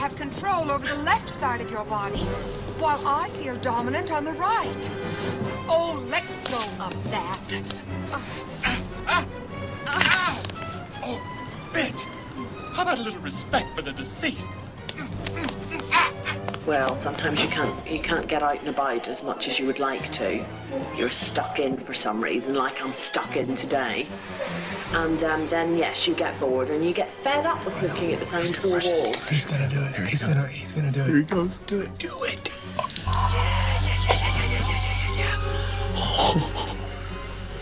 have control over the left side of your body, while I feel dominant on the right. Oh, let go of that. Oh, bitch! How about a little respect for the deceased? Well, sometimes you can't get out and about as much as you would like to. You're stuck in for some reason, like I'm stuck in today. And then, yes, you get bored and you get fed up with looking at the same four walls. He's gonna do it. He's gonna do it. Here he goes. Do it. Do it.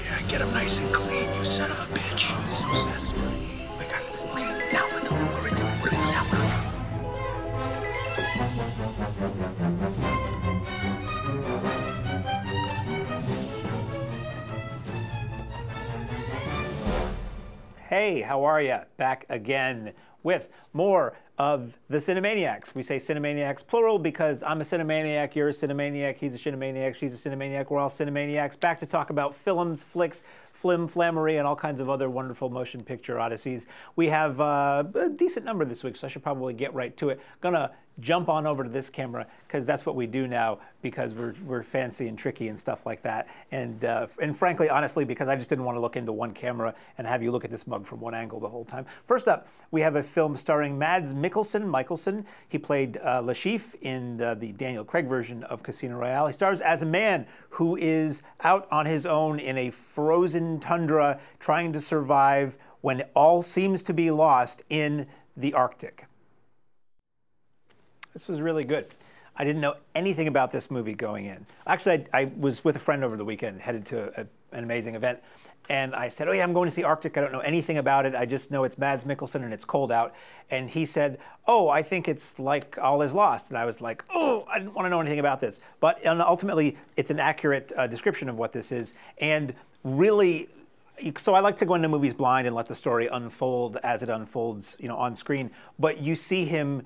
Yeah, get him nice and clean, you son of a bitch. This is so satisfying. Okay, now what are we doing? What are we doing now? Hey, how are you? Back again with more of the Cinemaniacs. We say Cinemaniacs plural because I'm a Cinemaniac, you're a Cinemaniac, he's a Cinemaniac, she's a Cinemaniac, we're all Cinemaniacs. Back to talk about films, flicks, flammery, and all kinds of other wonderful motion picture odysseys. We have a decent number this week, so I should probably get right to it. Gonna jump on over to this camera because that's what we do now because we're fancy and tricky and stuff like that. And frankly, honestly, because I just didn't want to look into one camera and have you look at this mug from one angle the whole time. First up, we have a film starring Mads Mikkelsen. He played Le Chiffre in the Daniel Craig version of Casino Royale. He stars as a man who is out on his own in a frozen tundra trying to survive when all seems to be lost in the Arctic. This was really good. I didn't know anything about this movie going in. Actually, I was with a friend over the weekend, headed to an amazing event, and I said, oh yeah, I'm going to see Arctic. I don't know anything about it. I just know it's Mads Mikkelsen and it's cold out. And he said, oh, I think it's like All Is Lost. And I was like, oh, I didn't want to know anything about this. But ultimately, it's an accurate description of what this is. And really, so I like to go into movies blind and let the story unfold as it unfolds, you know, on screen. But you see him,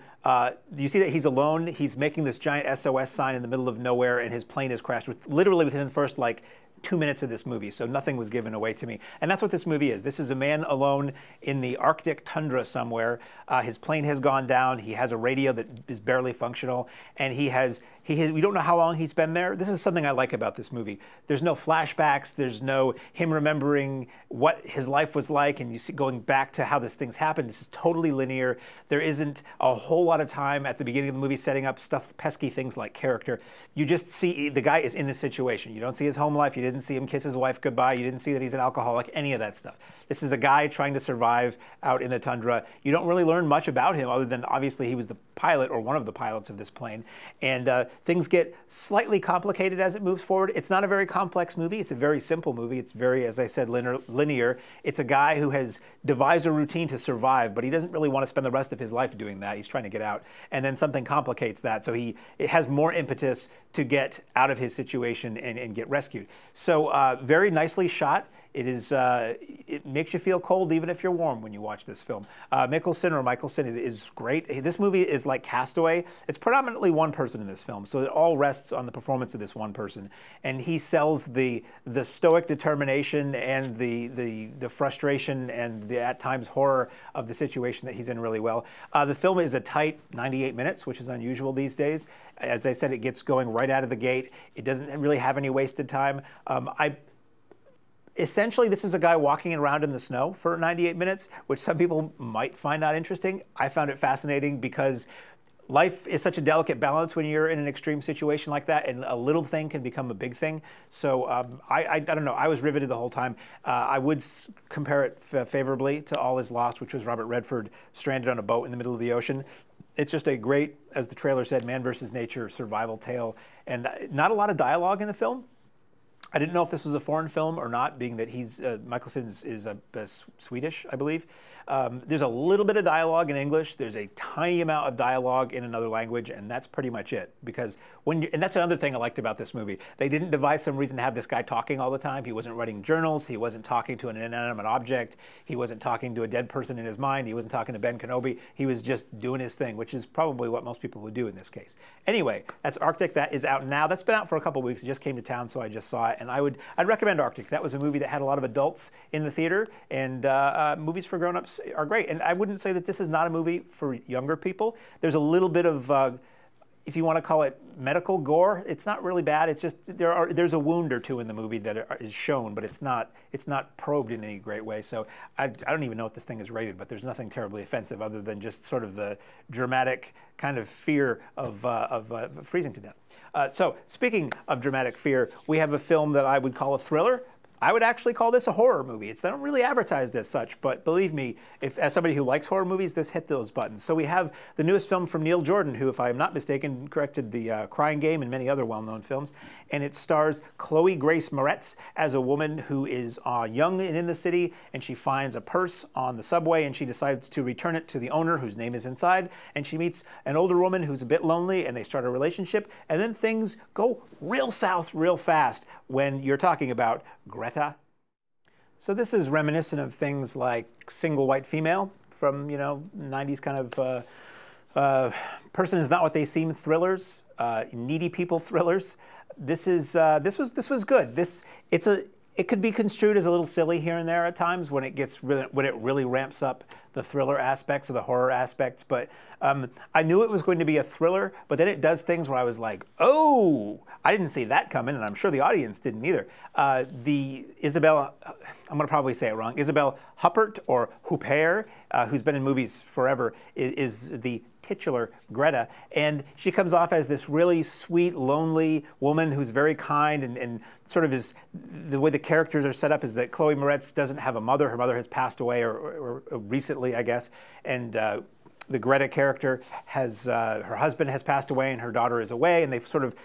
you see that he's alone. He's making this giant SOS sign in the middle of nowhere, and his plane has crashed literally within the first, 2 minutes of this movie, so nothing was given away to me. And that's what this movie is. This is a man alone in the Arctic tundra somewhere. His plane has gone down. He has a radio that is barely functional, and we don't know how long he's been there. This is something I like about this movie. There's no flashbacks. There's no him remembering what his life was like, and you see going back to how these things happened. This is totally linear. There isn't a whole lot of time at the beginning of the movie setting up pesky things like character. You just see the guy is in this situation. You don't see his home life. You didn't see him kiss his wife goodbye. You didn't see that he's an alcoholic, any of that stuff. This is a guy trying to survive out in the tundra. You don't really learn much about him other than obviously he was the pilot or one of the pilots of this plane. And things get slightly complicated as it moves forward. It's not a very complex movie. It's a very simple movie. It's very, as I said, linear. It's a guy who has devised a routine to survive, but he doesn't really want to spend the rest of his life doing that. He's trying to get out. And then something complicates that. So it has more impetus to get out of his situation and get rescued. So very nicely shot. It makes you feel cold even if you're warm when you watch this film. Mikkelsen is great. This movie is like Castaway. It's predominantly one person in this film, so it all rests on the performance of this one person. And he sells the stoic determination and the frustration and the at times horror of the situation that he's in really well. The film is a tight 98 minutes, which is unusual these days. As I said, it gets going right out of the gate. It doesn't really have any wasted time. Essentially, this is a guy walking around in the snow for 98 minutes, which some people might find not interesting. I found it fascinating because life is such a delicate balance when you're in an extreme situation like that, and a little thing can become a big thing. So I don't know. I was riveted the whole time. I would compare it favorably to All Is Lost, which was Robert Redford stranded on a boat in the middle of the ocean. It's just a great, as the trailer said, man versus nature survival tale, and not a lot of dialogue in the film. I didn't know if this was a foreign film or not, being that Mikkelsen is Swedish, I believe. There's a little bit of dialogue in English. There's a tiny amount of dialogue in another language, and that's pretty much it. Because and that's another thing I liked about this movie. They didn't devise some reason to have this guy talking all the time. He wasn't writing journals. He wasn't talking to an inanimate object. He wasn't talking to a dead person in his mind. He wasn't talking to Ben Kenobi. He was just doing his thing, which is probably what most people would do in this case. Anyway, that's Arctic. That is out now. That's been out for a couple weeks. It just came to town, so I just saw it. And I'd recommend Arctic. That was a movie that had a lot of adults in the theater, and movies for grown-ups are great. And I wouldn't say that this is not a movie for younger people. There's a little bit of if you want to call it medical gore, it's not really bad. It's just there's a wound or two in the movie that is shown, but it's not probed in any great way. So I don't even know if this thing is rated, but there's nothing terribly offensive other than just sort of the dramatic kind of fear of freezing to death. So speaking of dramatic fear, we have a film that I would call a thriller. I would actually call this a horror movie. It's not really advertised as such, but believe me, as somebody who likes horror movies, this hit those buttons. So we have the newest film from Neil Jordan, who, if I am not mistaken, directed The Crying Game and many other well-known films. And it stars Chloe Grace Moretz as a woman who is young and in the city, and she finds a purse on the subway, and she decides to return it to the owner, whose name is inside. And she meets an older woman who's a bit lonely, and they start a relationship. And then things go real south real fast when you're talking about Greta. So this is reminiscent of things like Single White Female from 90s kind of person is not what they seem thrillers, needy people thrillers. This was good. It could be construed as a little silly here and there at times when it really ramps up the thriller aspects or the horror aspects. But I knew it was going to be a thriller, but then it does things where I was like, oh, I didn't see that coming, and I'm sure the audience didn't either. The Isabelle, I'm going to probably say it wrong, Isabelle Huppert or Huppert, who's been in movies forever, is the titular Greta, and she comes off as this really sweet, lonely woman who's very kind and sort of is, the way the characters are set up is that Chloe Moretz doesn't have a mother. Her mother has passed away or recently, I guess, and the Greta character has, her husband has passed away and her daughter is away, and they've sort of,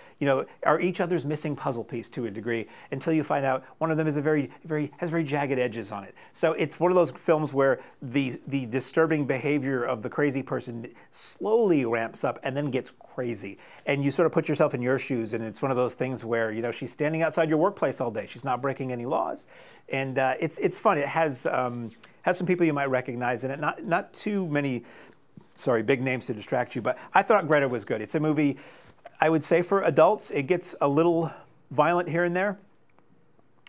are each other's missing puzzle piece to a degree until you find out one of them is has very jagged edges on it. So it's one of those films where the disturbing behavior of the crazy person slowly ramps up and then gets crazy. And you sort of put yourself in your shoes, and it's one of those things where, she's standing outside your workplace all day. She's not breaking any laws. And it's fun. It has some people you might recognize in it, not too many big names to distract you, but I thought Greta was good. It's a movie, I would say, for adults. It gets a little violent here and there.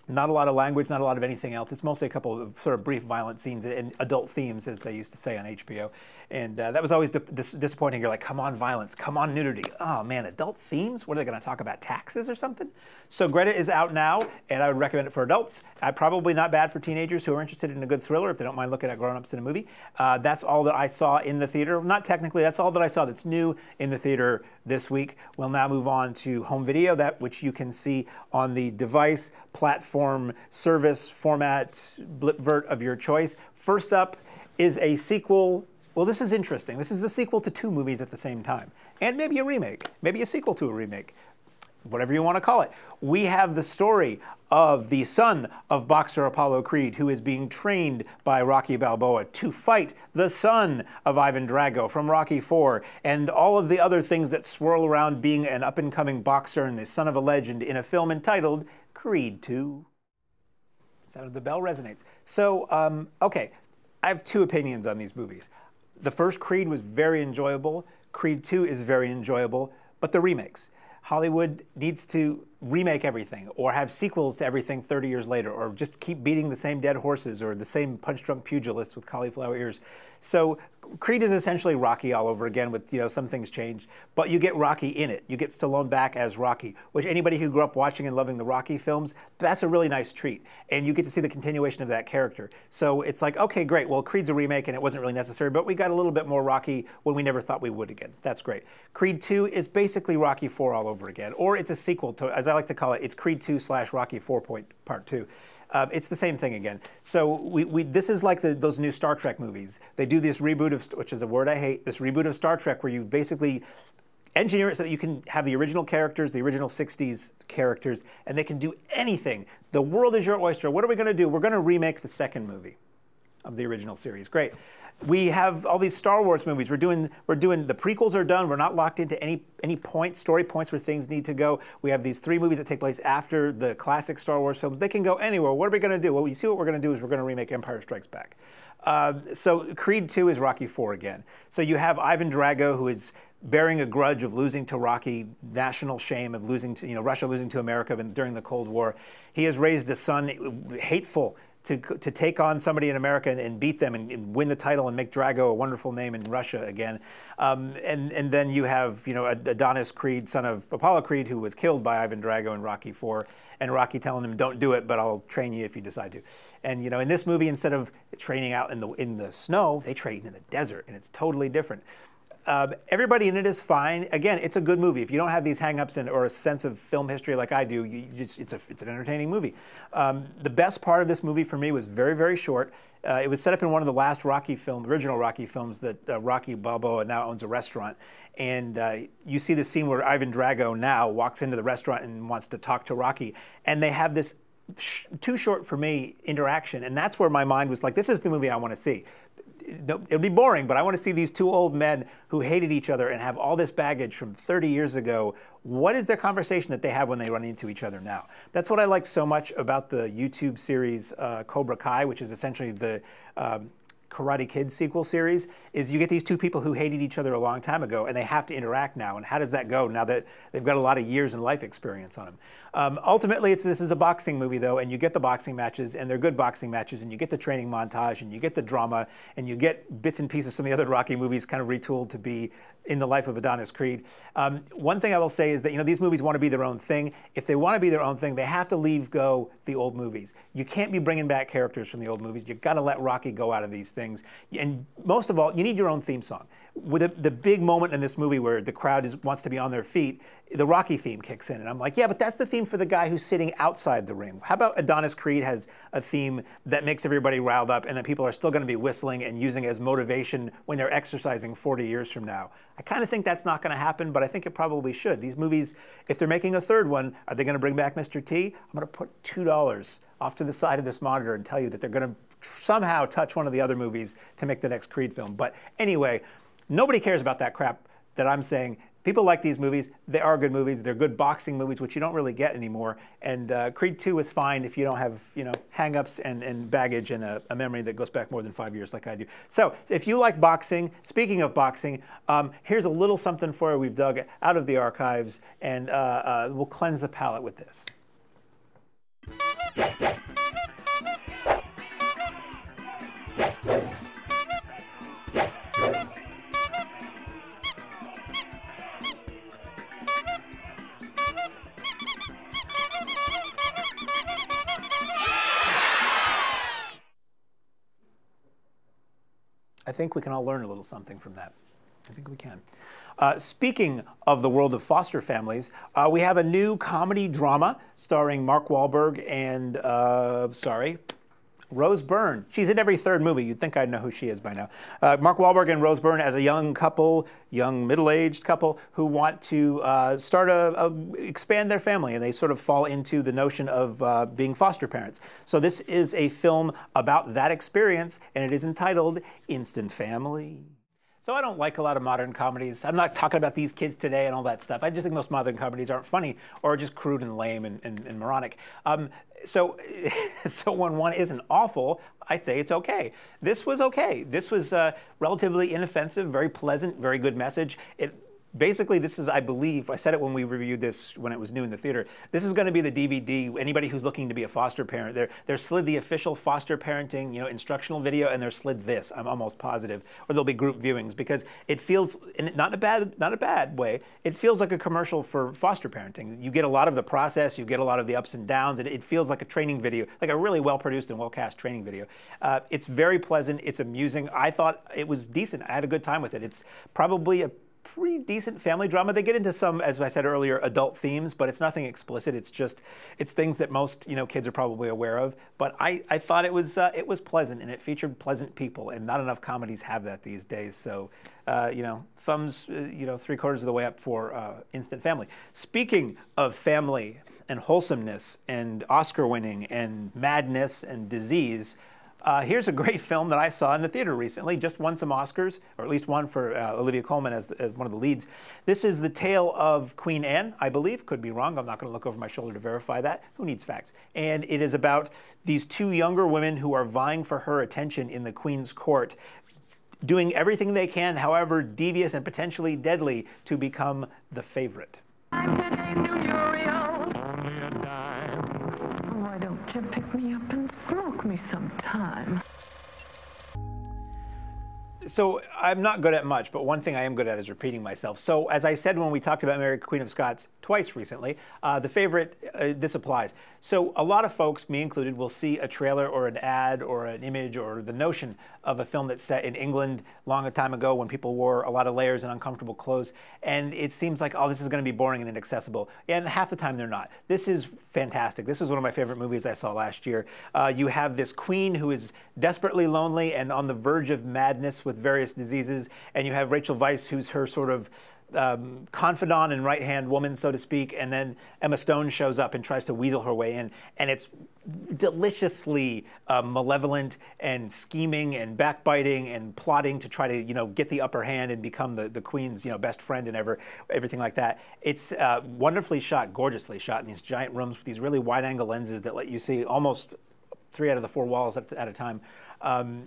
Not a lot of language, not a lot of anything else. It's mostly a couple of sort of brief violent scenes and adult themes, as they used to say on HBO. And that was always disappointing. You're like, come on, violence, come on, nudity. Oh man, adult themes? What are they going to talk about, taxes or something? So Greta is out now, and I would recommend it for adults. Probably not bad for teenagers who are interested in a good thriller if they don't mind looking at grown-ups in a movie. That's all that I saw in the theater. Not technically, that's all that I saw that's new in the theater this week. We'll now move on to home video, that which you can see on the device, platform, service, format, blipvert of your choice. First up is a sequel. Well, this is interesting. This is a sequel to two movies at the same time, and maybe a remake, maybe a sequel to a remake, whatever you want to call it. We have the story of the son of boxer Apollo Creed, who is being trained by Rocky Balboa to fight the son of Ivan Drago from Rocky IV, and all of the other things that swirl around being an up-and-coming boxer and the son of a legend in a film entitled Creed 2. Sound of the bell resonates. So, okay, I have two opinions on these movies. The first Creed was very enjoyable. Creed 2 is very enjoyable, but the remakes. Hollywood needs to remake everything or have sequels to everything 30 years later, or just keep beating the same dead horses or the same punch-drunk pugilists with cauliflower ears. So Creed is essentially Rocky all over again with, some things changed, but you get Rocky in it. You get Stallone back as Rocky, which anybody who grew up watching and loving the Rocky films, that's a really nice treat. And you get to see the continuation of that character. So it's like, okay, great. Well, Creed's a remake and it wasn't really necessary, but we got a little bit more Rocky when we never thought we would again. That's great. Creed 2 is basically Rocky 4 all over again, or it's a sequel to, as I like to call it, it's Creed 2 / Rocky 4 Part 2. It's the same thing again. So this is like those new Star Trek movies. They do this reboot of, which is a word I hate, this reboot of Star Trek where you basically engineer it so that you can have the original characters, the original 60s characters, and they can do anything. The world is your oyster. What are we going to do? We're going to remake the second movie of the original series. Great. We have all these Star Wars movies. We're doing the prequels are done. We're not locked into any story points where things need to go. We have these 3 movies that take place after the classic Star Wars films. They can go anywhere. What are we going to do? Well, you see what we're going to do is we're going to remake Empire Strikes Back. So Creed 2 is Rocky 4 again. So you have Ivan Drago, who is bearing a grudge of losing to Rocky, national shame of losing to, Russia losing to America during the Cold War. He has raised a son hateful to take on somebody in America and beat them and win the title and make Drago a wonderful name in Russia again. And then you have, Adonis Creed, son of Apollo Creed, who was killed by Ivan Drago in Rocky 4, and Rocky telling him, "Don't do it, but I'll train you if you decide to." And in this movie, instead of training out in the snow, they train in the desert, and it's totally different. Everybody in it is fine. Again, it's a good movie. If you don't have these hang-ups or a sense of film history like I do, it's an entertaining movie. The best part of this movie for me was very, very short. It was set up in one of the last original Rocky films that Rocky Balboa now owns a restaurant. And you see the scene where Ivan Drago now walks into the restaurant and wants to talk to Rocky. And they have this too short for me interaction. And that's where my mind was like, this is the movie I want to see. It'll be boring, but I want to see these two old men who hated each other and have all this baggage from 30 years ago. What is their conversation that they have when they run into each other now? That's what I like so much about the YouTube series Cobra Kai, which is essentially the Karate Kid sequel series, is you get these two people who hated each other a long time ago, and they have to interact now. And how does that go now that they've got a lot of years and life experience on them? Ultimately, this is a boxing movie, though, and you get the boxing matches, and they're good boxing matches, and you get the training montage, and you get the drama, and you get bits and pieces from the other Rocky movies kind of retooled to be in the life of Adonis Creed. One thing I will say is that these movies want to be their own thing. If they want to be their own thing, they have to leave go the old movies. You can't be bringing back characters from the old movies. You've got to let Rocky go out of these things. And most of all, you need your own theme song. With the big moment in this movie where the crowd wants to be on their feet, the Rocky theme kicks in. And I'm like, yeah, but that's the theme for the guy who's sitting outside the ring. How about Adonis Creed has a theme that makes everybody riled up and that people are still going to be whistling and using as motivation when they're exercising 40 years from now? I kind of think that's not going to happen, but I think it probably should. These movies, if they're making a third one, are they going to bring back Mr. T? I'm going to put $2 off to the side of this monitor and tell you that they're going to somehow touch one of the other movies to make the next Creed film. But anyway, nobody cares about that crap that I'm saying. People like these movies. They are good movies. They're good boxing movies, which you don't really get anymore. And Creed 2 is fine if you don't have, hang-ups and baggage and a memory that goes back more than 5 years like I do. So if you like boxing, speaking of boxing, here's a little something for you we've dug out of the archives, and we'll cleanse the palate with this. I think we can all learn a little something from that. I think we can. Speaking of the world of foster families, we have a new comedy drama starring Mark Wahlberg and, Rose Byrne. She's in every third movie. You'd think I'd know who she is by now. Mark Wahlberg and Rose Byrne as a young couple, young middle-aged couple who want to expand their family, and they sort of fall into the notion of being foster parents. So this is a film about that experience, and it is entitled Instant Family. So I don't like a lot of modern comedies. I'm not talking about these kids today and all that stuff. I just think most modern comedies aren't funny or just crude and lame and moronic. So when one isn't awful, I say it's okay. This was okay. This was relatively inoffensive, very pleasant, very good message. Basically, this is, I believe, I said it when we reviewed this when it was new in the theater, this is going to be the DVD. Anybody who's looking to be a foster parent, they're slid the official foster parenting instructional video, and they're slid this, I'm almost positive. Or there'll be group viewings, because it feels, not in a bad way, it feels like a commercial for foster parenting. You get a lot of the process, you get a lot of the ups and downs, and it feels like a training video, like a really well-produced and well-cast training video. It's very pleasant, it's amusing. I thought it was decent. I had a good time with it. It's probably a pretty decent family drama. They get into some, as I said earlier, adult themes, but it's nothing explicit. It's things that most kids are probably aware of. But I thought it was pleasant, and it featured pleasant people, and not enough comedies have that these days. So thumbs 3/4 of the way up for Instant Family. Speaking of family and wholesomeness and Oscar winning and madness and disease, Here's a great film that I saw in the theater recently, just won some Oscars, or at least one for Olivia Colman as one of the leads. This is the tale of Queen Anne, I believe. Could be wrong. I'm not going to look over my shoulder to verify that. Who needs facts? And it is about these two younger women who are vying for her attention in the Queen's court, doing everything they can, however devious and potentially deadly, to become the favorite. Why don't you pick me up and smoke me sometime? So I'm not good at much, but one thing I am good at is repeating myself. So as I said when we talked about Mary, Queen of Scots twice recently, the favorite, this applies. So a lot of folks, me included, will see a trailer or an ad or an image or the notion of a film that's set in England long a time ago when people wore a lot of layers and uncomfortable clothes, and it seems like, oh, this is going to be boring and inaccessible. And half the time they're not. This is fantastic. This was one of my favorite movies I saw last year. You have this queen who is desperately lonely and on the verge of madness with various diseases, and you have Rachel Weisz, who's her sort of confidant and right-hand woman, so to speak, and then Emma Stone shows up and tries to weasel her way in, and it's deliciously malevolent and scheming and backbiting and plotting to try to, get the upper hand and become the Queen's, best friend and everything like that. It's wonderfully shot, gorgeously shot in these giant rooms with these really wide-angle lenses that let you see almost 3 out of the 4 walls at a time.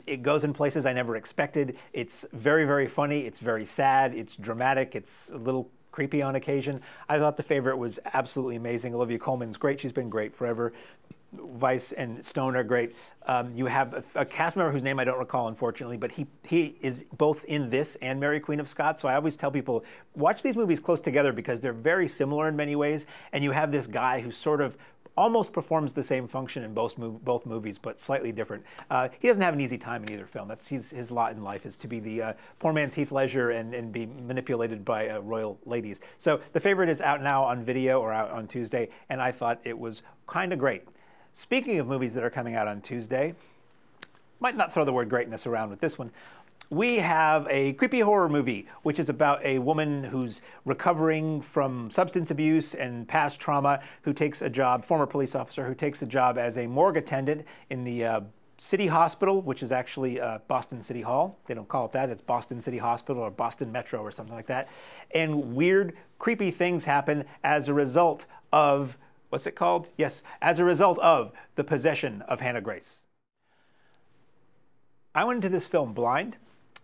It goes in places I never expected. It's very, very funny. It's very sad. It's dramatic. It's a little creepy on occasion. I thought The Favorite was absolutely amazing. Olivia Colman's great. She's been great forever. Weisz and Stone are great. You have a cast member whose name I don't recall, unfortunately, but he is both in this and Mary, Queen of Scots. So I always tell people, watch these movies close together because they're very similar in many ways. And you have this guy who sort of almost performs the same function in both movies, but slightly different. He doesn't have an easy time in either film. That's his lot in life is to be the poor man's Heath Ledger and be manipulated by royal ladies. So The Favorite is out now on video, or out on Tuesday, and I thought it was kind of great. Speaking of movies that are coming out on Tuesday, might not throw the word greatness around with this one. We have a creepy horror movie, which is about a woman who's recovering from substance abuse and past trauma, who takes a job, former police officer, who takes a job as a morgue attendant in the city hospital, which is actually Boston City Hall. They don't call it that. It's Boston City Hospital or Boston Metro or something like that. And weird, creepy things happen as a result of, what's it called? Yes, as a result of the possession of Hannah Grace. I went into this film blind.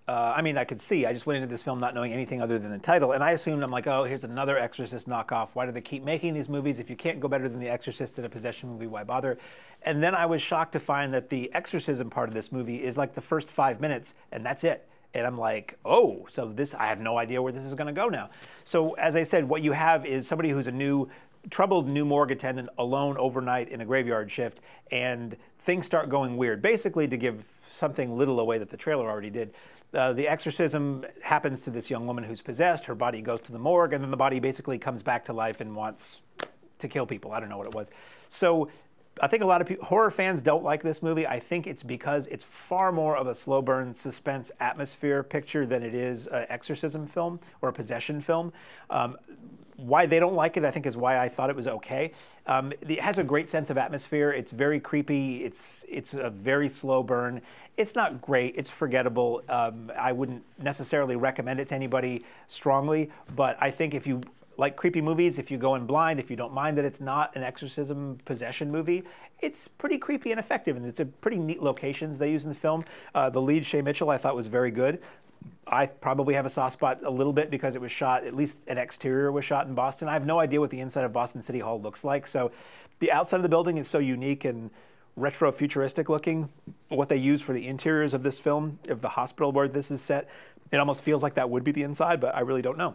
I could see. I just went into this film not knowing anything other than the title, and I assumed, I'm like, oh, here's another Exorcist knockoff. Why do they keep making these movies? If you can't go better than The Exorcist in a possession movie, why bother? And then I was shocked to find that the exorcism part of this movie is like the first 5 minutes, and that's it. And I'm like, oh, so this, I have no idea where this is going to go now. So as I said, what you have is somebody who's a troubled new morgue attendant alone overnight in a graveyard shift, and things start going weird. Basically, to give something little away that the trailer already did, the exorcism happens to this young woman who's possessed. Her body goes to the morgue, and then the body basically comes back to life and wants to kill people. I don't know what it was. So I think a lot of people, horror fans don't like this movie. I think it's because it's far more of a slow burn suspense atmosphere picture than it is an exorcism film or a possession film. Why they don't like it, I think, is why I thought it was okay. It has a great sense of atmosphere. It's very creepy. It's a very slow burn. It's not great. It's forgettable. I wouldn't necessarily recommend it to anybody strongly, but I think if you like creepy movies, if you go in blind, if you don't mind that it's not an exorcism possession movie, it's pretty creepy and effective, and it's a pretty neat locations they use in the film. The lead, Shay Mitchell, I thought was very good. I probably have a soft spot a little bit because it was shot, at least an exterior was shot in Boston. I have no idea what the inside of Boston City Hall looks like. So the outside of the building is so unique and retro futuristic looking. What they use for the interiors of this film, of the hospital where this is set, it almost feels like that would be the inside, but I really don't know.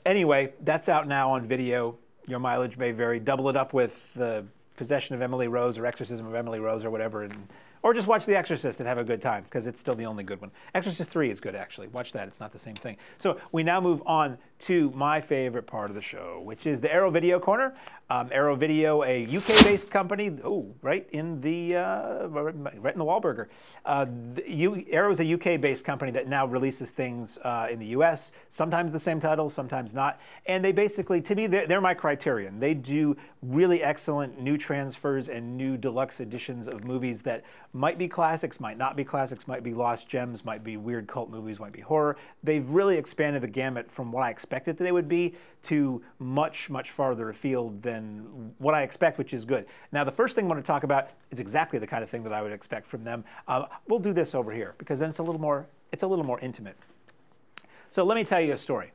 Anyway, that's out now on video. Your mileage may vary. Double it up with the Possession of Emily Rose or Exorcism of Emily Rose or whatever, or just watch The Exorcist and have a good time, because it's still the only good one. Exorcist 3 is good, actually. Watch that. It's not the same thing. So we now move on to my favorite part of the show, which is the Arrow Video Corner. Arrow Video, a UK-based company. Oh, right in the Wahlburger. Arrow is a UK-based company that now releases things in the US. Sometimes the same title, sometimes not. And they basically, to me, they're my criterion. They do really excellent new transfers and new deluxe editions of movies that might be classics, might not be classics, might be lost gems, might be weird cult movies, might be horror. They've really expanded the gamut from what I expected that they would be to much, much farther afield than what I expect, which is good. Now, the first thing I want to talk about is exactly the kind of thing that I would expect from them. We'll do this over here because then it's a little more intimate. So let me tell you a story.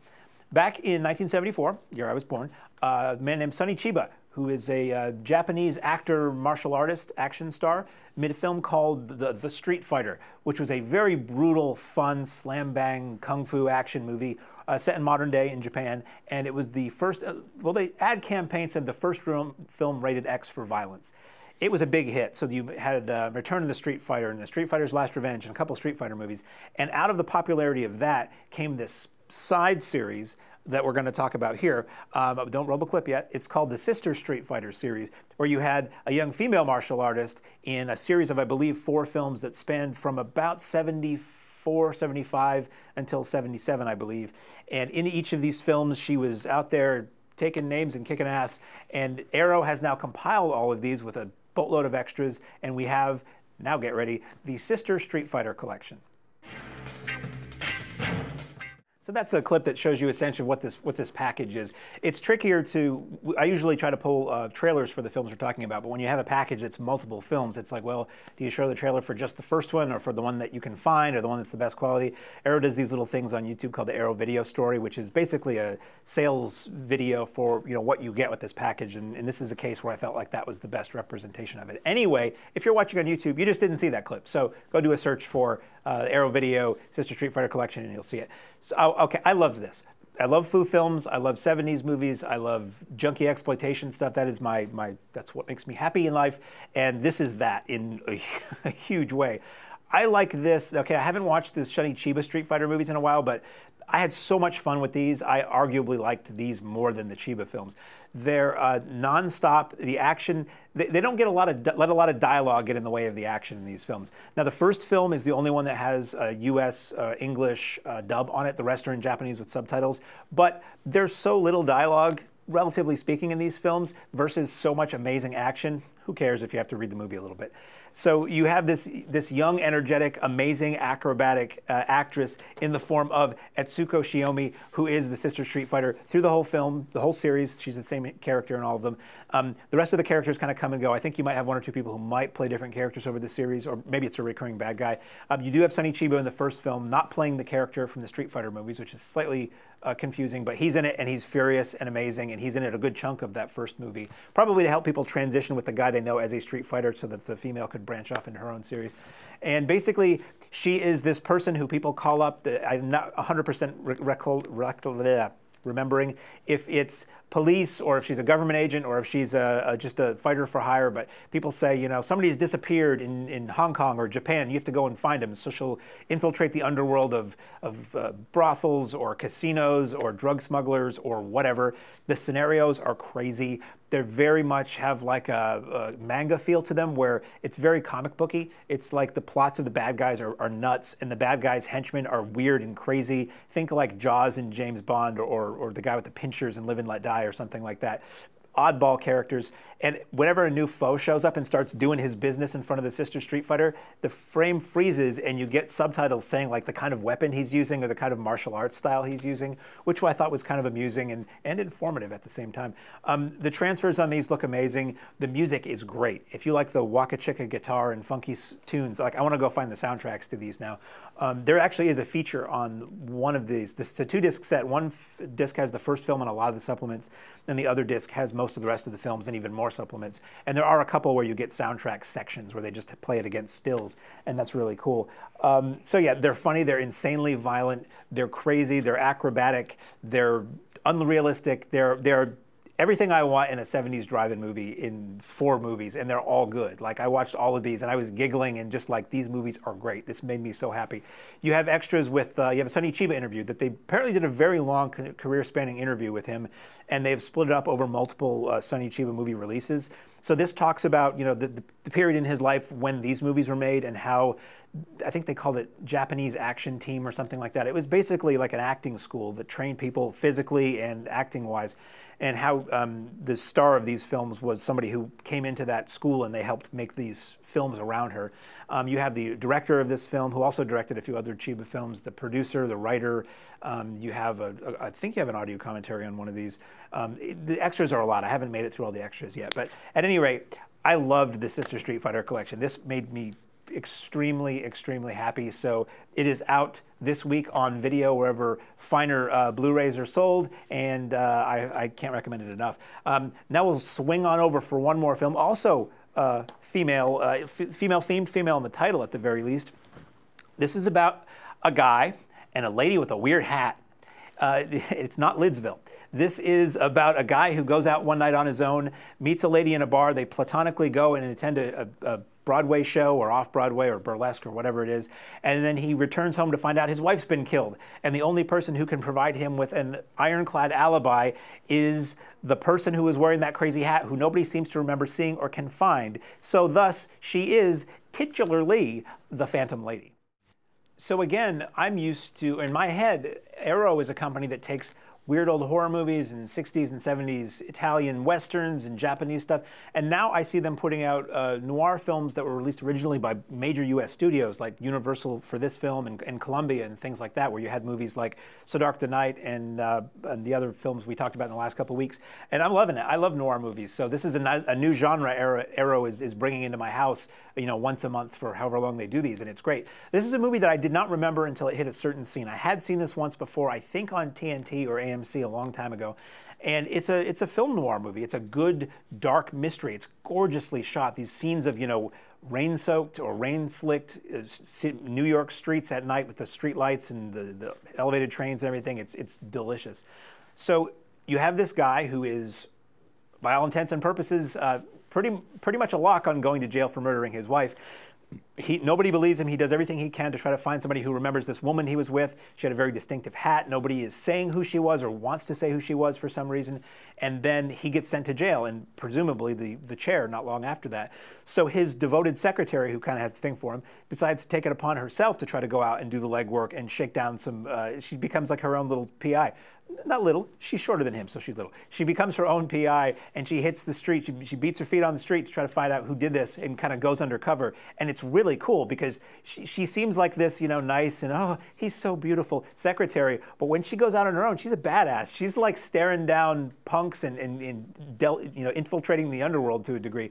Back in 1974, year I was born, a man named Sonny Chiba, who is a Japanese actor, martial artist, action star, made a film called The Street Fighter, which was a very brutal, fun, slam-bang, kung fu action movie set in modern day in Japan. And it was the first, well, the ad campaign said the first film rated X for violence. It was a big hit. So you had Return of the Street Fighter and The Street Fighter's Last Revenge and a couple of Street Fighter movies. And out of the popularity of that came this side series that we're going to talk about here. Don't roll the clip yet. It's called the Sister Street Fighter series, where you had a young female martial artist in a series of, I believe, 4 films that spanned from about 74, 75 until 77, I believe. And in each of these films, she was out there taking names and kicking ass. And Arrow has now compiled all of these with a boatload of extras, and we have, now get ready, the Sister Street Fighter collection. So that's a clip that shows you essentially what this package is. It's trickier to, I usually try to pull trailers for the films we're talking about, but when you have a package that's multiple films, it's like, well, do you show the trailer for just the first one or for the one that you can find or the one that's the best quality? Arrow does these little things on YouTube called the Arrow Video Story, which is basically a sales video for what you get with this package, and this is a case where I felt like that was the best representation of it. Anyway, if you're watching on YouTube, you just didn't see that clip, so go do a search for Arrow Video Sister Street Fighter Collection and you'll see it. So, okay, I loved this. I love foo films. I love 70s movies. I love junkie exploitation stuff. That is that's what makes me happy in life. And this is that in a huge way. I like this. Okay, I haven't watched the Sonny Chiba Street Fighter movies in a while, but I had so much fun with these. I arguably liked these more than the Chiba films. They're nonstop. The action, they don't get let a lot of dialogue get in the way of the action in these films. Now, the first film is the only one that has a U.S. English dub on it. The rest are in Japanese with subtitles. But there's so little dialogue, relatively speaking, in these films versus so much amazing action. Who cares if you have to read the movie a little bit? So you have this young, energetic, amazing, acrobatic actress in the form of Etsuko Shiomi, who is the Sister Street Fighter through the whole film, the whole series. She's the same character in all of them. The rest of the characters kind of come and go. I think you might have 1 or 2 people who might play different characters over the series, or maybe it's a recurring bad guy. You do have Sonny Chiba in the first film, not playing the character from the Street Fighter movies, which is slightly confusing, but he's in it and he's furious and amazing, and he's in it a good chunk of that first movie, probably to help people transition with the guy they know as a Street Fighter so that the female could branch off into her own series. And basically, she is this person who people call up, I'm not 100% remembering if it's police or if she's a government agent or if she's just a fighter for hire, but people say, somebody's disappeared in Hong Kong or Japan, you have to go and find him. So she'll infiltrate the underworld of brothels or casinos or drug smugglers or whatever. The scenarios are crazy. They very much have like a manga feel to them where it's very comic booky. It's like the plots of the bad guys are nuts and the bad guys' henchmen are weird and crazy. Think like Jaws and James Bond or the guy with the pinchers in Live and Let Die or something like that. Oddball characters. And whenever a new foe shows up and starts doing his business in front of the Sister Street Fighter, the frame freezes and you get subtitles saying like the kind of weapon he's using or the kind of martial arts style he's using, which I thought was kind of amusing and informative at the same time. The transfers on these look amazing. The music is great. If you like the Waka Chicka guitar and funky tunes, like I want to go find the soundtracks to these now. There actually is a feature on one of these. This is a 2-disc set. One disc has the first film and a lot of the supplements, and the other disc has most of the rest of the films and even more supplements. And there are a couple where you get soundtrack sections where they just play it against stills, and that's really cool. So yeah, they're funny, they're insanely violent, they're crazy, they're acrobatic, they're unrealistic, they're everything I want in a 70s drive-in movie in 4 movies, and they're all good. Like, I watched all of these, and I was giggling, and just like, these movies are great. This made me so happy. You have extras with, you have a Sonny Chiba interview that they apparently did a very long career-spanning interview with him, and they've split it up over multiple Sonny Chiba movie releases. So this talks about, the period in his life when these movies were made and how I think they called it Japanese Action Team or something like that. It was basically like an acting school that trained people physically and acting-wise, and how the star of these films was somebody who came into that school and they helped make these films around her. You have the director of this film, who also directed a few other Chiba films, the producer, the writer. You have I think you have an audio commentary on one of these. The extras are a lot. I haven't made it through all the extras yet, but at any rate, I loved the Sister Street Fighter collection. This made me extremely, extremely happy. So it is out this week on video wherever finer Blu-rays are sold, and I can't recommend it enough. Now we'll swing on over for one more film, also female themed, female in the title at the very least. This is about a guy and a lady with a weird hat. It's not Lidsville. This is about a guy who goes out one night on his own, meets a lady in a bar, they platonically go and attend a Broadway show or off-Broadway or burlesque or whatever it is, and then he returns home to find out his wife's been killed, and the only person who can provide him with an ironclad alibi is the person who is wearing that crazy hat, who nobody seems to remember seeing or can find. So thus, she is titularly the Phantom Lady. So again, I'm used to, in my head, Arrow is a company that takes weird old horror movies and 60s and 70s Italian westerns and Japanese stuff, and now I see them putting out noir films that were released originally by major US studios like Universal for this film and Columbia and things like that, where you had movies like So Dark the Night and the other films we talked about in the last couple of weeks. And I'm loving it. I love noir movies. So this is a new genre Arrow is bringing into my house, you know, once a month for however long they do these, and it's great. This is a movie that I did not remember until it hit a certain scene. I had seen this once before, I think on TNT or AMC a long time ago, and it's a film noir movie. It's a good dark mystery. It's gorgeously shot. These scenes of, you know, rain-soaked or rain-slicked New York streets at night with the street lights and the elevated trains and everything. It's delicious. So you have this guy who is, by all intents and purposes, pretty much a lock on going to jail for murdering his wife. Nobody believes him. He does everything he can to try to find somebody who remembers this woman he was with. She had a very distinctive hat. Nobody is saying who she was or wants to say who she was for some reason. And then he gets sent to jail, and presumably the chair not long after that. So his devoted secretary, who kind of has the thing for him, decides to take it upon herself to try to go out and do the legwork and shake down some, she becomes like her own little PI. Not little, she's shorter than him, so she's little. She becomes her own PI, and she hits the street. She beats her feet on the street to try to find out who did this, and kind of goes undercover. And it's really cool because she seems like this, you know, nice and, oh, he's so beautiful secretary. But when she goes out on her own, she's a badass. She's like staring down punks and you know, infiltrating the underworld to a degree.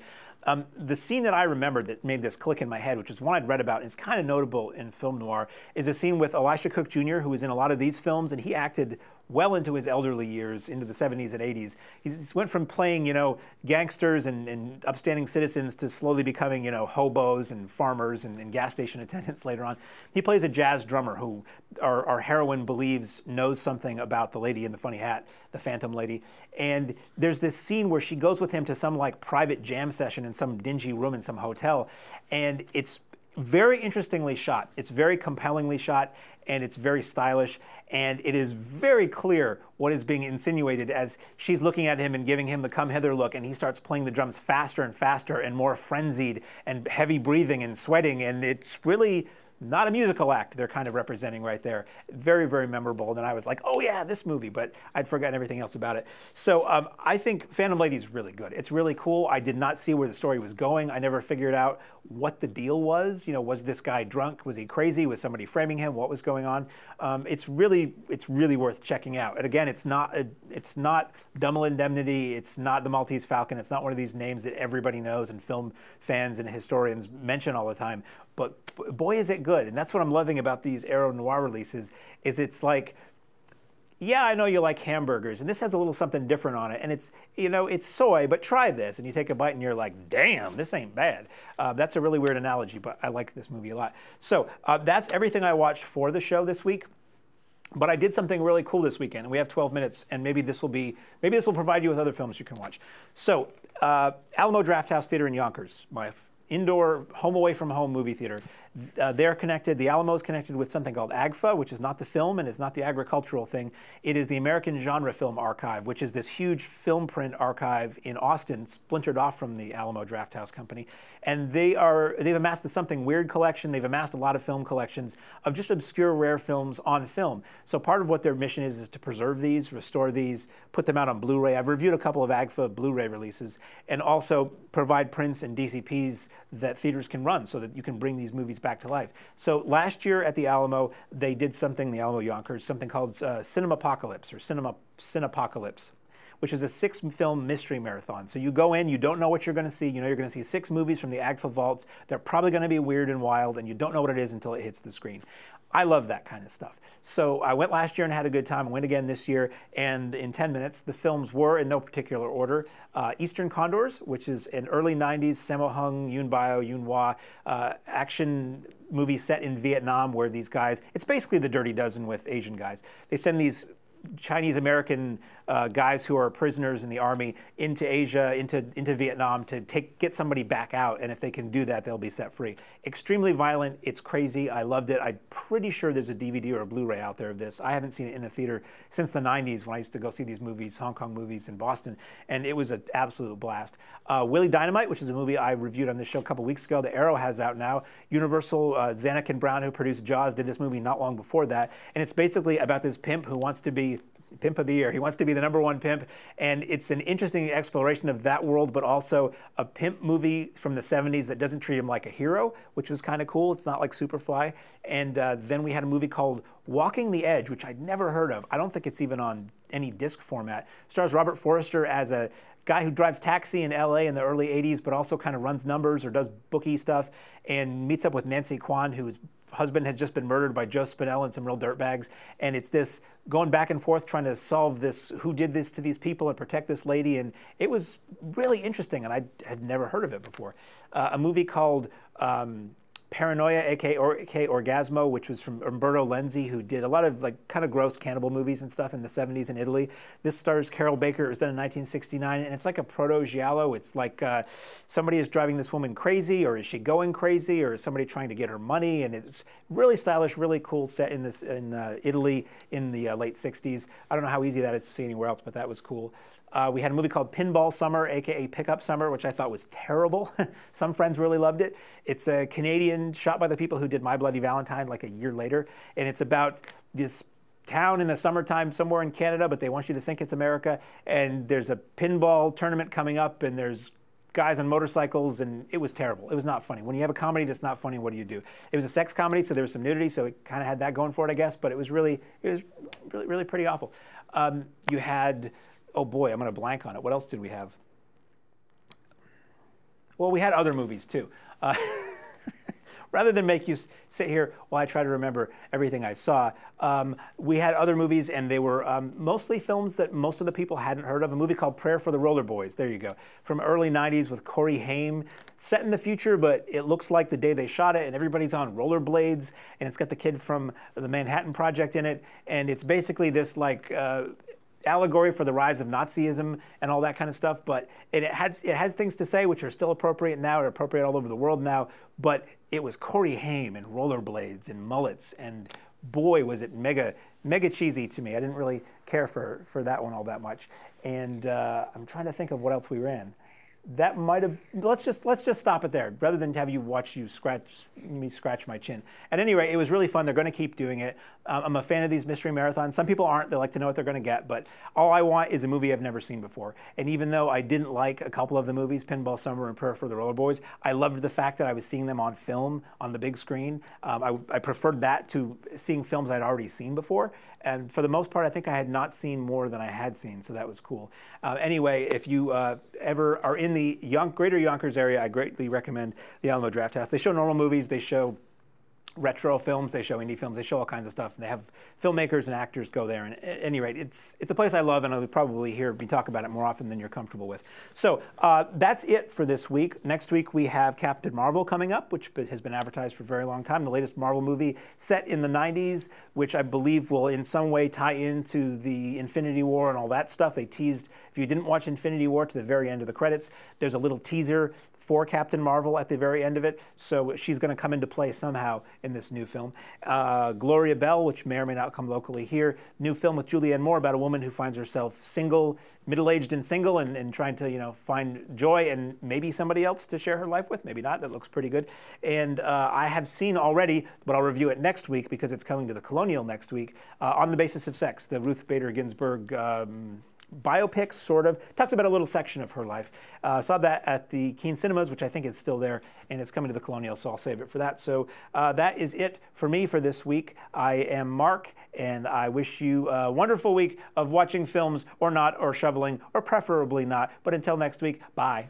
The scene that I remembered that made this click in my head, which is one I'd read about, and it's kind of notable in film noir, is a scene with Elisha Cook Jr., who was in a lot of these films, and he acted well into his elderly years, into the 70s and 80s. He went from playing, you know, gangsters and upstanding citizens to slowly becoming, you know, hobos and farmers and gas station attendants later on. He plays a jazz drummer who our heroine believes knows something about the lady in the funny hat, the Phantom Lady. And there's this scene where she goes with him to some like private jam session in some dingy room in some hotel, and it's very interestingly shot. It's very compellingly shot, and it's very stylish, and it is very clear what is being insinuated as she's looking at him and giving him the come hither look, and he starts playing the drums faster and faster and more frenzied and heavy breathing and sweating, and it's really not a musical act they're kind of representing right there. Very, very memorable. And then I was like, oh yeah, this movie, but I'd forgotten everything else about it. So I think Phantom Lady is really good. It's really cool. I did not see where the story was going. I never figured out what the deal was. You know, was this guy drunk? Was he crazy? Was somebody framing him? What was going on? It's really worth checking out. And again, it's not Double Indemnity. It's not The Maltese Falcon. It's not one of these names that everybody knows and film fans and historians mention all the time. But boy, is it good. And that's what I'm loving about these Arrow Noir releases, is it's like, yeah, I know you like hamburgers, and this has a little something different on it. And it's, you know, it's soy, but try this. And you take a bite and you're like, damn, this ain't bad. That's a really weird analogy, but I like this movie a lot. So that's everything I watched for the show this week. But I did something really cool this weekend, and we have 12 minutes, and maybe this will provide you with other films you can watch. So Alamo Drafthouse Theater in Yonkers, my indoor home away from home movie theater, They're connected, the Alamo is connected with something called AGFA, which is not the film and it's not the agricultural thing. It is the American Genre Film Archive, which is this huge film print archive in Austin, splintered off from the Alamo Drafthouse Company. And they've amassed the Something Weird collection. They've amassed a lot of film collections of just obscure, rare films on film. So part of what their mission is to preserve these, restore these, put them out on Blu-ray. I've reviewed a couple of AGFA Blu-ray releases, and also provide prints and DCPs that theaters can run so that you can bring these movies back to life. So last year at the Alamo, they did something, the Alamo Yonkers, something called Cinemapocalypse, or Cinepocalypse, which is a 6-film mystery marathon. So you go in, you don't know what you're going to see. You know you're going to see 6 movies from the AGFA vaults. They're probably going to be weird and wild, and you don't know what it is until it hits the screen. I love that kind of stuff. So I went last year and had a good time. I went again this year, and in 10 minutes, the films were, in no particular order, Eastern Condors, which is an early 90s Sammo Hung, Yuen Biao, Yuen Wah action movie set in Vietnam, where these guys, it's basically the Dirty Dozen with Asian guys. They send these Chinese-American guys who are prisoners in the army into Asia, into Vietnam to get somebody back out, and if they can do that, they'll be set free. Extremely violent. It's crazy. I loved it. I'm pretty sure there's a DVD or a Blu-ray out there of this. I haven't seen it in the theater since the 90s when I used to go see these movies, Hong Kong movies in Boston, and it was an absolute blast. Willie Dynamite, which is a movie I reviewed on this show a couple weeks ago, the Arrow has out now. Universal, Zanuck and Brown, who produced Jaws, did this movie not long before that, and it's basically about this pimp who wants to be Pimp of the Year. He wants to be the #1 pimp, and it's an interesting exploration of that world, but also a pimp movie from the 70s that doesn't treat him like a hero, which was kind of cool. It's not like Superfly. And then we had a movie called Walking the Edge, which I'd never heard of. I don't think it's even on any disc format. Stars Robert Forster as a guy who drives taxi in LA in the early 80s, but also kind of runs numbers or does bookie stuff, and meets up with Nancy Kwan, whose husband had just been murdered by Joe Spinell and some real dirtbags. And it's this going back and forth trying to solve this, who did this to these people and protect this lady. And it was really interesting, and I had never heard of it before. A movie called Paranoia, aka Orgasmo, which was from Umberto Lenzi, who did a lot of like kind of gross cannibal movies and stuff in the 70s in Italy. This stars Carol Baker. It was done in 1969, and it's like a proto-giallo. It's like somebody is driving this woman crazy, or is she going crazy, or is somebody trying to get her money? And it's really stylish, really cool, set in Italy in the late 60s. I don't know how easy that is to see anywhere else, but that was cool. We had a movie called Pinball Summer, aka Pickup Summer, which I thought was terrible. Some friends really loved it. It's a Canadian, shot by the people who did My Bloody Valentine like a year later, and it's about this town in the summertime somewhere in Canada, but they want you to think it's America, and there's a pinball tournament coming up, and there's guys on motorcycles, and it was terrible. It was not funny. When you have a comedy that's not funny, what do you do? It was a sex comedy, so there was some nudity, so it kind of had that going for it, I guess, but it was really pretty awful. You had... Oh boy, I'm going to blank on it. What else did we have? Well, we had other movies too. Rather than make you sit here while I try to remember everything I saw, we had other movies, and they were mostly films that most of the people hadn't heard of. A movie called Prayer for the Roller Boys, there you go, from early 90s with Corey Haim, set in the future, but it looks like the day they shot it, and everybody's on rollerblades, and it's got the kid from the Manhattan Project in it, and it's basically this like... allegory for the rise of Nazism and all that kind of stuff, but it has things to say which are still appropriate now, or appropriate all over the world now, but it was Corey Haim and rollerblades and mullets, and boy, was it mega cheesy to me. I didn't really care for that one all that much. And I'm trying to think of what else we ran. That might have, let's just stop it there, rather than have you watch me scratch my chin. At any rate, it was really fun. They're going to keep doing it. I'm a fan of these mystery marathons. Some people aren't. They like to know what they're going to get, but all I want is a movie I've never seen before. And even though I didn't like a couple of the movies, Pinball Summer and Prayer for the Roller Boys, I loved the fact that I was seeing them on film, on the big screen. I preferred that to seeing films I'd already seen before. And for the most part, I think I had not seen more than I had seen, so that was cool. Anyway, if you ever are in the greater Yonkers area, I greatly recommend the Alamo Drafthouse. They show normal movies, they show retro films, they show indie films, they show all kinds of stuff, and they have filmmakers and actors go there. And at any rate, it's a place I love, and I'll probably hear me talk about it more often than you're comfortable with. So that's it for this week. Next week we have Captain Marvel coming up, which has been advertised for a very long time, the latest Marvel movie set in the 90s, which I believe will in some way tie into the Infinity War and all that stuff. They teased, if you didn't watch Infinity War, to the very end of the credits, there's a little teaser for Captain Marvel at the very end of it, so she's going to come into play somehow in this new film. Gloria Bell, which may or may not come locally here, new film with Julianne Moore about a woman who finds herself single, middle-aged and single, and trying to, you know, find joy and maybe somebody else to share her life with, maybe not. That looks pretty good. And I have seen already, but I'll review it next week because it's coming to the Colonial next week, On the Basis of Sex, the Ruth Bader Ginsburg biopic, sort of. Talks about a little section of her life. Saw that at the Keene Cinemas, which I think is still there, and it's coming to the Colonial, so I'll save it for that. So that is it for me for this week. I am Mark, and I wish you a wonderful week of watching films or not, or shoveling, or preferably not. But until next week, bye.